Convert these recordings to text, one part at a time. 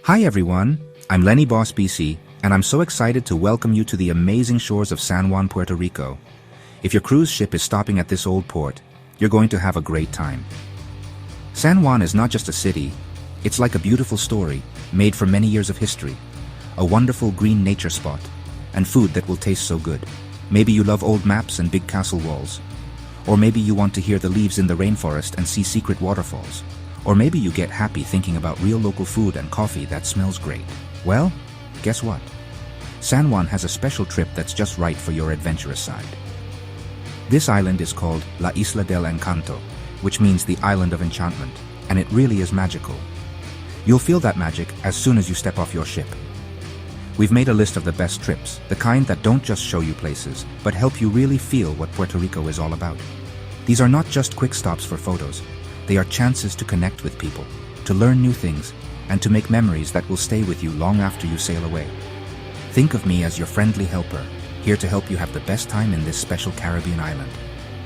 Hi everyone, I'm Lenny Boss BC, and I'm so excited to welcome you to the amazing shores of San Juan, Puerto Rico. If your cruise ship is stopping at this old port, you're going to have a great time. San Juan is not just a city, it's like a beautiful story made from many years of history, a wonderful green nature spot, and food that will taste so good. Maybe you love old maps and big castle walls. Or maybe you want to hear the leaves in the rainforest and see secret waterfalls. Or maybe you get happy thinking about real local food and coffee that smells great. Well, guess what? San Juan has a special trip that's just right for your adventurous side. This island is called La Isla del Encanto, which means the Island of Enchantment, and it really is magical. You'll feel that magic as soon as you step off your ship. We've made a list of the best trips, the kind that don't just show you places, but help you really feel what Puerto Rico is all about. These are not just quick stops for photos. They are chances to connect with people, to learn new things, and to make memories that will stay with you long after you sail away. Think of me as your friendly helper, here to help you have the best time in this special Caribbean island.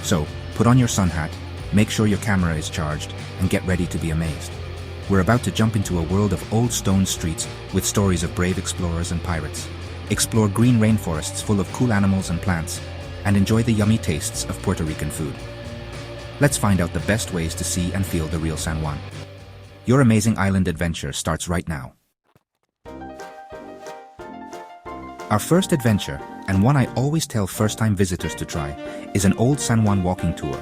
So, put on your sun hat, make sure your camera is charged, and get ready to be amazed. We're about to jump into a world of old stone streets with stories of brave explorers and pirates. Explore green rainforests full of cool animals and plants, and enjoy the yummy tastes of Puerto Rican food. Let's find out the best ways to see and feel the real San Juan. Your amazing island adventure starts right now. Our first adventure, and one I always tell first-time visitors to try, is an old San Juan walking tour.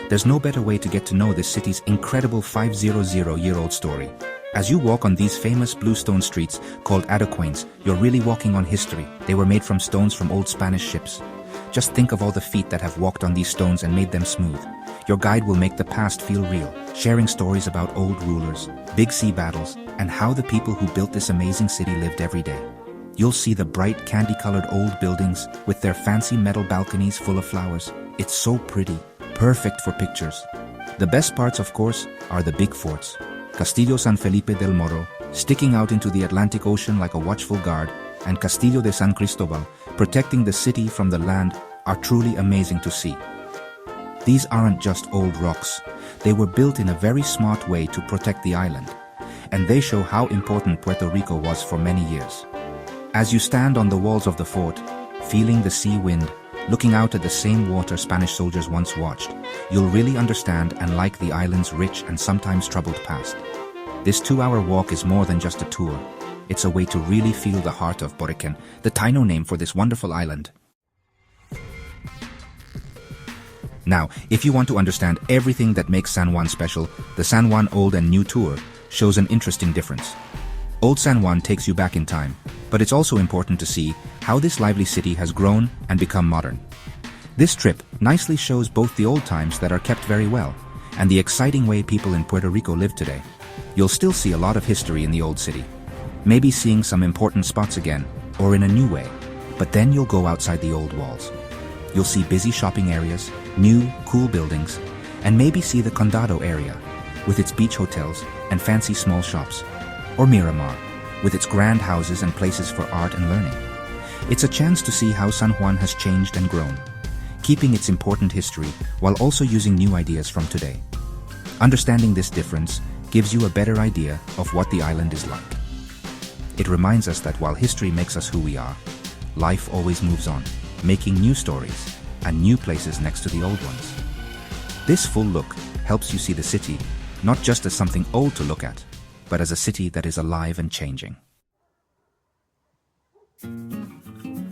There's no better way to get to know this city's incredible 500-year-old story. As you walk on these famous bluestone streets called adoquines, you're really walking on history. They were made from stones from old Spanish ships. Just think of all the feet that have walked on these stones and made them smooth. Your guide will make the past feel real, sharing stories about old rulers, big sea battles, and how the people who built this amazing city lived every day. You'll see the bright candy-colored old buildings with their fancy metal balconies full of flowers. It's so pretty, perfect for pictures. The best parts, of course, are the big forts. Castillo San Felipe del Morro, sticking out into the Atlantic Ocean like a watchful guard, and Castillo de San Cristobal, protecting the city from the land, are truly amazing to see. These aren't just old rocks. They were built in a very smart way to protect the island, and they show how important Puerto Rico was for many years. As you stand on the walls of the fort, feeling the sea wind, looking out at the same water Spanish soldiers once watched, you'll really understand and like the island's rich and sometimes troubled past. This 2-hour walk is more than just a tour. It's a way to really feel the heart of Borican, the Taino name for this wonderful island. Now, if you want to understand everything that makes San Juan special, the San Juan Old and New Tour shows an interesting difference. Old San Juan takes you back in time, but it's also important to see how this lively city has grown and become modern. This trip nicely shows both the old times that are kept very well and the exciting way people in Puerto Rico live today. You'll still see a lot of history in the old city, maybe seeing some important spots again, or in a new way, but then you'll go outside the old walls. You'll see busy shopping areas, new, cool buildings, and maybe see the Condado area, with its beach hotels and fancy small shops, or Miramar, with its grand houses and places for art and learning. It's a chance to see how San Juan has changed and grown, keeping its important history while also using new ideas from today. Understanding this difference gives you a better idea of what the island is like. It reminds us that while history makes us who we are, life always moves on, making new stories and new places next to the old ones. This full look helps you see the city not just as something old to look at, but as a city that is alive and changing.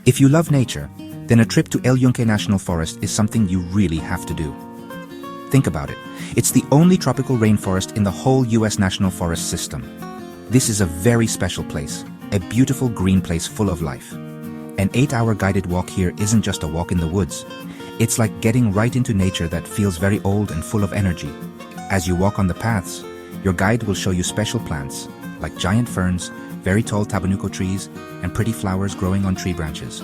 If you love nature, then a trip to El Yunque National Forest is something you really have to do. Think about it. It's the only tropical rainforest in the whole U.S. National Forest system. This is a very special place, a beautiful green place full of life. An 8-hour guided walk here isn't just a walk in the woods. It's like getting right into nature that feels very old and full of energy. As you walk on the paths, your guide will show you special plants, like giant ferns, very tall tabanuco trees, and pretty flowers growing on tree branches.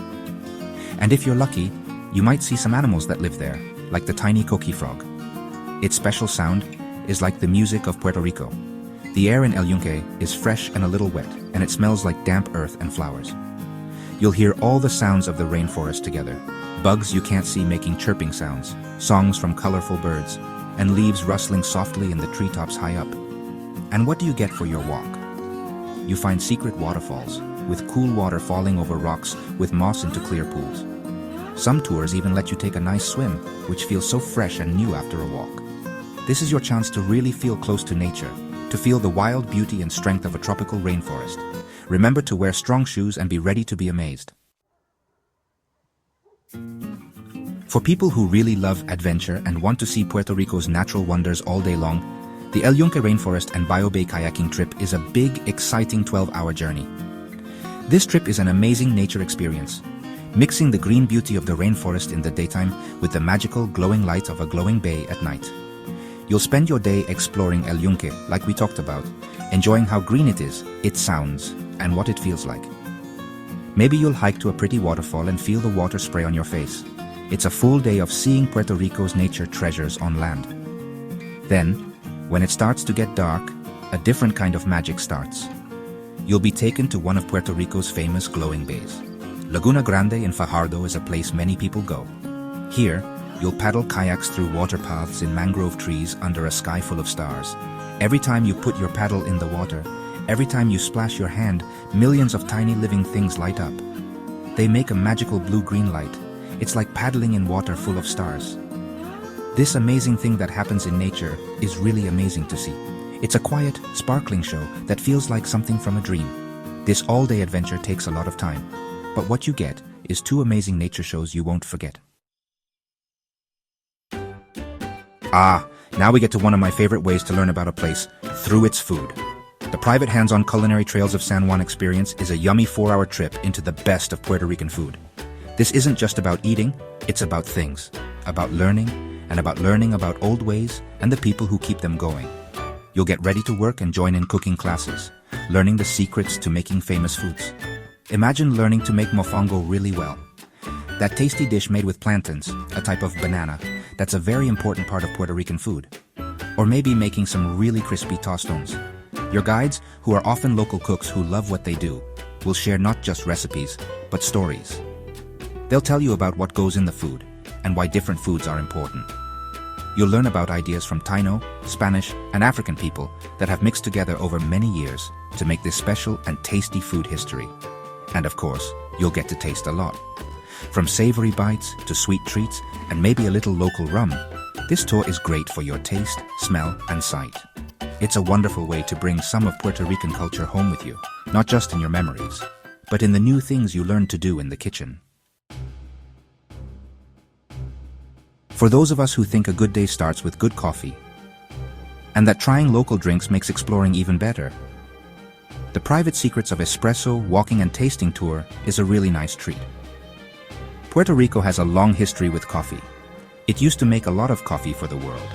And if you're lucky, you might see some animals that live there, like the tiny coqui frog. Its special sound is like the music of Puerto Rico. The air in El Yunque is fresh and a little wet, and it smells like damp earth and flowers. You'll hear all the sounds of the rainforest together. Bugs you can't see making chirping sounds, songs from colorful birds, and leaves rustling softly in the treetops high up. And what do you get for your walk? you find secret waterfalls, with cool water falling over rocks with moss into clear pools. Some tours even let you take a nice swim, which feels so fresh and new after a walk. This is your chance to really feel close to nature, to feel the wild beauty and strength of a tropical rainforest. Remember to wear strong shoes and be ready to be amazed. For people who really love adventure and want to see Puerto Rico's natural wonders all day long, the El Yunque Rainforest and Bio Bay kayaking trip is a big, exciting 12-hour journey. This trip is an amazing nature experience, mixing the green beauty of the rainforest in the daytime with the magical, glowing light of a glowing bay at night. You'll spend your day exploring El Yunque, like we talked about, enjoying how green it is, its sounds, and what it feels like. Maybe you'll hike to a pretty waterfall and feel the water spray on your face. It's a full day of seeing Puerto Rico's nature treasures on land. Then, when it starts to get dark, a different kind of magic starts. You'll be taken to one of Puerto Rico's famous glowing bays. Laguna Grande in Fajardo is a place many people go. Here, you'll paddle kayaks through water paths in mangrove trees under a sky full of stars. Every time you put your paddle in the water, every time you splash your hand, millions of tiny living things light up. They make a magical blue-green light. It's like paddling in water full of stars. This amazing thing that happens in nature is really amazing to see. It's a quiet, sparkling show that feels like something from a dream. This all-day adventure takes a lot of time, but what you get is 2 amazing nature shows you won't forget. Now we get to one of my favorite ways to learn about a place, through its food. The private hands-on culinary Trails of San Juan experience is a yummy 4-hour trip into the best of Puerto Rican food. This isn't just about eating, it's about things, about learning, and about learning about old ways and the people who keep them going. You'll get ready to work and join in cooking classes, learning the secrets to making famous foods. Imagine learning to make mofongo really well. That tasty dish made with plantains, a type of banana, that's a very important part of Puerto Rican food. Or maybe making some really crispy tostones. Your guides, who are often local cooks who love what they do, will share not just recipes, but stories. They'll tell you about what goes in the food and why different foods are important. You'll learn about ideas from Taino, Spanish, and African people that have mixed together over many years to make this special and tasty food history. And of course, you'll get to taste a lot. From savory bites to sweet treats and maybe a little local rum, this tour is great for your taste, smell, and sight. It's a wonderful way to bring some of Puerto Rican culture home with you, not just in your memories, but in the new things you learn to do in the kitchen. For those of us who think a good day starts with good coffee, and that trying local drinks makes exploring even better, the Private Secrets of Espresso Walking and Tasting Tour is a really nice treat. Puerto Rico has a long history with coffee. It used to make a lot of coffee for the world.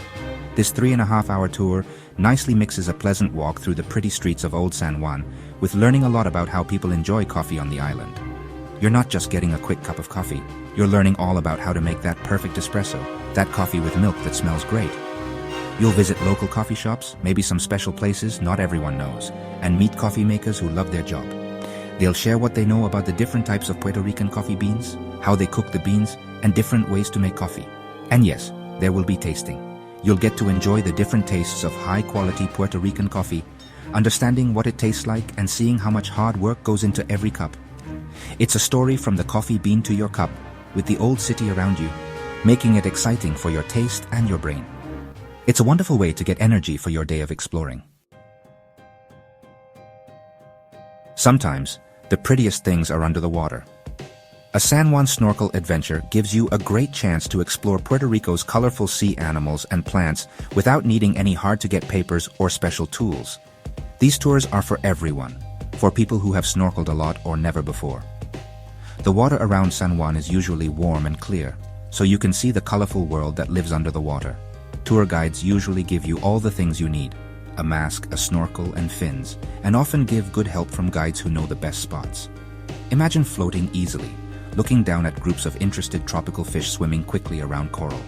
This 3.5-hour tour nicely mixes a pleasant walk through the pretty streets of Old San Juan with learning a lot about how people enjoy coffee on the island. You're not just getting a quick cup of coffee, you're learning all about how to make that perfect espresso, that coffee with milk that smells great. You'll visit local coffee shops, maybe some special places not everyone knows, and meet coffee makers who love their job. They'll share what they know about the different types of Puerto Rican coffee beans, how they cook the beans, and different ways to make coffee. And yes, there will be tasting. You'll get to enjoy the different tastes of high-quality Puerto Rican coffee, understanding what it tastes like and seeing how much hard work goes into every cup. It's a story from the coffee bean to your cup, with the old city around you, making it exciting for your taste and your brain. It's a wonderful way to get energy for your day of exploring. Sometimes, the prettiest things are under the water. A San Juan snorkel adventure gives you a great chance to explore Puerto Rico's colorful sea animals and plants without needing any hard-to-get papers or special tools. These tours are for everyone, for people who have snorkeled a lot or never before. The water around San Juan is usually warm and clear, so you can see the colorful world that lives under the water. Tour guides usually give you all the things you need: a mask, a snorkel, and fins, and often give good help from guides who know the best spots. Imagine floating easily, looking down at groups of interested tropical fish swimming quickly around coral.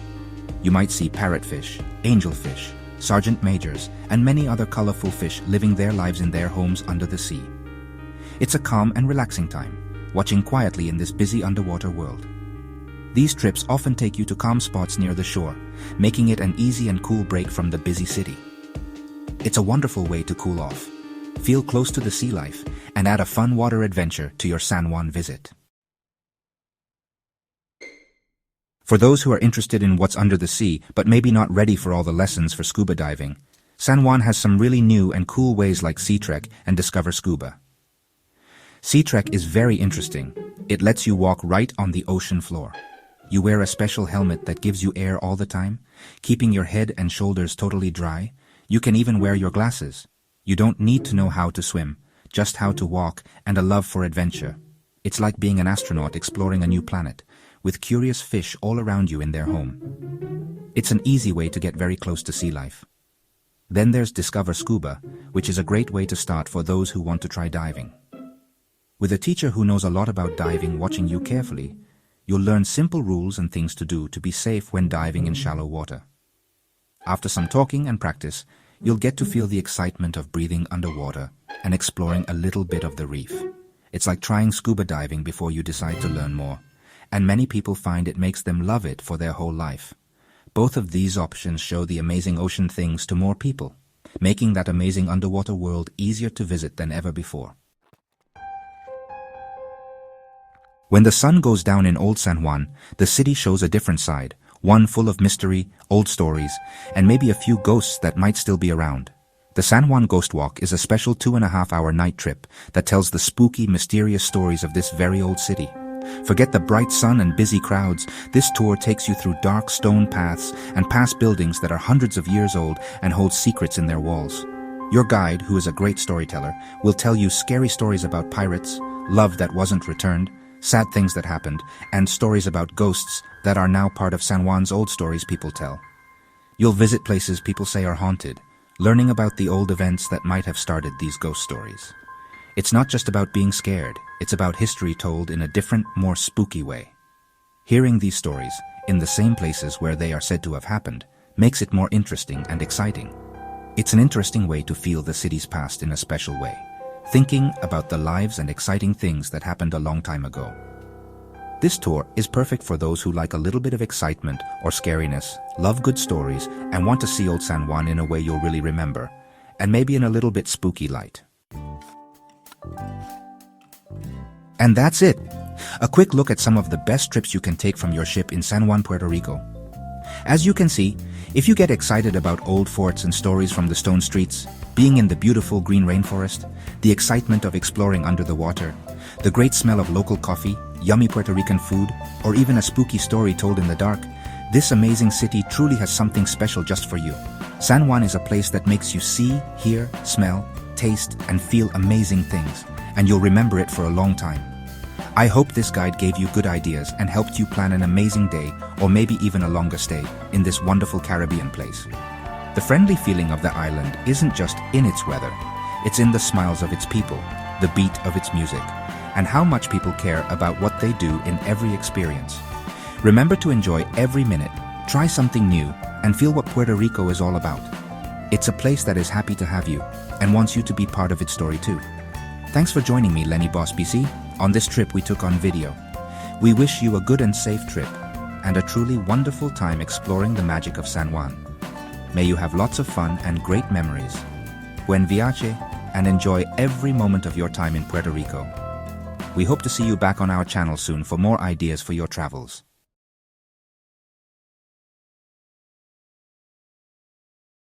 You might see parrotfish, angelfish, sergeant majors, and many other colorful fish living their lives in their homes under the sea. It's a calm and relaxing time, watching quietly in this busy underwater world. These trips often take you to calm spots near the shore, making it an easy and cool break from the busy city. It's a wonderful way to cool off, feel close to the sea life, and add a fun water adventure to your San Juan visit. For those who are interested in what's under the sea but maybe not ready for all the lessons for scuba diving, San Juan has some really new and cool ways like Sea Trek and Discover Scuba. Sea Trek is very interesting. It lets you walk right on the ocean floor. You wear a special helmet that gives you air all the time, keeping your head and shoulders totally dry. You can even wear your glasses. You don't need to know how to swim, just how to walk and a love for adventure. It's like being an astronaut exploring a new planet, with curious fish all around you in their home. It's an easy way to get very close to sea life. Then there's Discover Scuba, which is a great way to start for those who want to try diving. With a teacher who knows a lot about diving watching you carefully, you'll learn simple rules and things to do to be safe when diving in shallow water. After some talking and practice, you'll get to feel the excitement of breathing underwater and exploring a little bit of the reef. It's like trying scuba diving before you decide to learn more, and many people find it makes them love it for their whole life. Both of these options show the amazing ocean things to more people, making that amazing underwater world easier to visit than ever before. When the sun goes down in Old San Juan, the city shows a different side, one full of mystery, old stories, and maybe a few ghosts that might still be around. The San Juan Ghost Walk is a special 2.5-hour night trip that tells the spooky, mysterious stories of this very old city. Forget the bright sun and busy crowds. This tour takes you through dark stone paths and past buildings that are hundreds of years old and hold secrets in their walls. Your guide, who is a great storyteller, will tell you scary stories about pirates, love that wasn't returned, sad things that happened, and stories about ghosts that are now part of San Juan's old stories people tell. You'll visit places people say are haunted, learning about the old events that might have started these ghost stories. It's not just about being scared, it's about history told in a different, more spooky way. Hearing these stories, in the same places where they are said to have happened, makes it more interesting and exciting. It's an interesting way to feel the city's past in a special way, thinking about the lives and exciting things that happened a long time ago. This tour is perfect for those who like a little bit of excitement or scariness, love good stories, and want to see Old San Juan in a way you'll really remember, and maybe in a little bit spooky light. And that's it! A quick look at some of the best trips you can take from your ship in San Juan, Puerto Rico. As you can see, if you get excited about old forts and stories from the stone streets, being in the beautiful green rainforest, the excitement of exploring under the water, the great smell of local coffee, yummy Puerto Rican food, or even a spooky story told in the dark, this amazing city truly has something special just for you. San Juan is a place that makes you see, hear, smell, taste, and feel amazing things, and you'll remember it for a long time. I hope this guide gave you good ideas and helped you plan an amazing day, or maybe even a longer stay, in this wonderful Caribbean place. The friendly feeling of the island isn't just in its weather, it's in the smiles of its people, the beat of its music, and how much people care about what they do in every experience. Remember to enjoy every minute, try something new, and feel what Puerto Rico is all about. It's a place that is happy to have you, and wants you to be part of its story too. Thanks for joining me, Lenny Boss BC, on this trip we took on video. We wish you a good and safe trip, and a truly wonderful time exploring the magic of San Juan. May you have lots of fun and great memories. Buen viaje, and enjoy every moment of your time in Puerto Rico. We hope to see you back on our channel soon for more ideas for your travels.